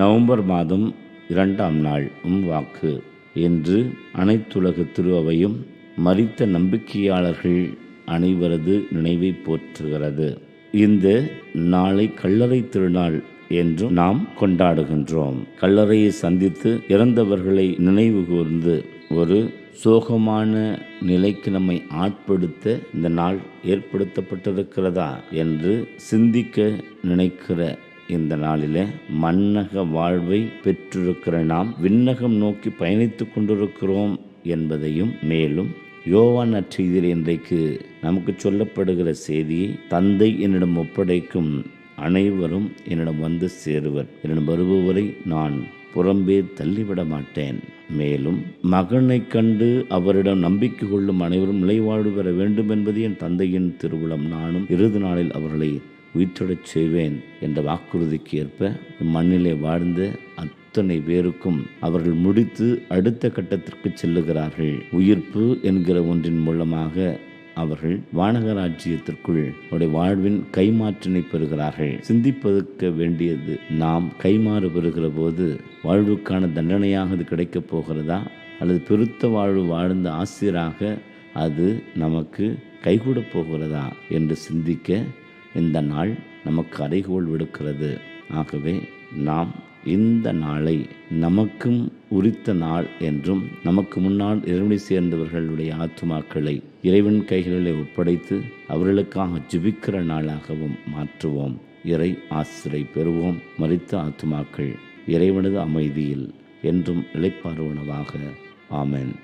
November மாதம் 2ஆம் நாள் வாக்கு என்று அனைத்துலக திருஅவையும் மரித்த நம்பிக்கையாளர்கள் அனைவரது நினைவை போற்றுகிறது. இந்த நாளை கல்லறை திருநாள் என்றும் நாம் கொண்டாடுகின்றோம். கல்லறையை சந்தித்து இறந்தவர்களை நினைவு கூர்ந்து ஒரு சோகமான நிலைக்கு நம்மை ஆட்படுத்த இந்த நாள் ஏற்படுத்தப்பட்டிருக்கிறதா என்று சிந்திக்க நினைக்கிற இந்த நாளில் மன்னக வாழ்வை பெற்றிருக்கிற நாம் விண்ணகம் நோக்கி பயணித்து கொண்டிருக்கிறோம் என்பதையும், மேலும் யோவான் நற்செய்தியில் இன்றைக்கு நமக்கு சொல்லப்படுகிற செய்தியை, தந்தை என்னிடம் ஒப்படைக்கும் அனைவரும் என்னிடம் வந்து சேருவர், என்னிடம் வருபவரை நான் புறம்பே தள்ளிவிட மாட்டேன். மேலும் மகனை கண்டு அவரிடம் நம்பிக்கை கொள்ளும் அனைவரும் நிலைவாழ்வு பெற வேண்டும் என்பது என் தந்தையின் திருவுளம். நானும் இறுதி நாளில் அவர்களை உயிர்த்தெழச் செய்வேன் என்ற வாக்குறுதிக்கு ஏற்ப இம்மண்ணிலே வாழ்ந்த அத்தனை பேருக்கும் அவர்கள் முடித்து அடுத்த கட்டத்திற்கு செல்லுகிறார்கள். உயிர்ப்பு என்கிற ஒன்றின் மூலமாக அவர்கள் வானக ராஜ்யத்திற்குள் அவருடைய வாழ்வின் கைமாற்றினை பெறுகிறார்கள். சிந்திப்பதற்க வேண்டியது, நாம் கைமாறு பெறுகிற போது வாழ்வுக்கான தண்டனையாக அது கிடைக்கப் போகிறதா, அல்லது பெருத்த வாழ்வு வாழ்ந்த ஆசிரியராக அது நமக்கு கைகூடப் போகிறதா என்று சிந்திக்க இந்த நாள் நமக்கு அறைகோல் விடுக்கிறது. ஆகவே நாம் இந்த நாளை நமக்கும் உரித்த நாள் என்றும், நமக்கு முன்னால் இறைவனை சேர்ந்தவர்களுடைய ஆத்துமாக்களை இறைவன் கைகளிலே ஒப்படைத்து அவர்களுக்காக ஜெபிக்கிற நாளாகவும் மாற்றுவோம். இறை ஆசிரை பெறுவோம். மரித்த ஆத்துமாக்கள் இறைவனது அமைதியில் என்றும் இளைப்பாறுவனவாக. ஆமென்.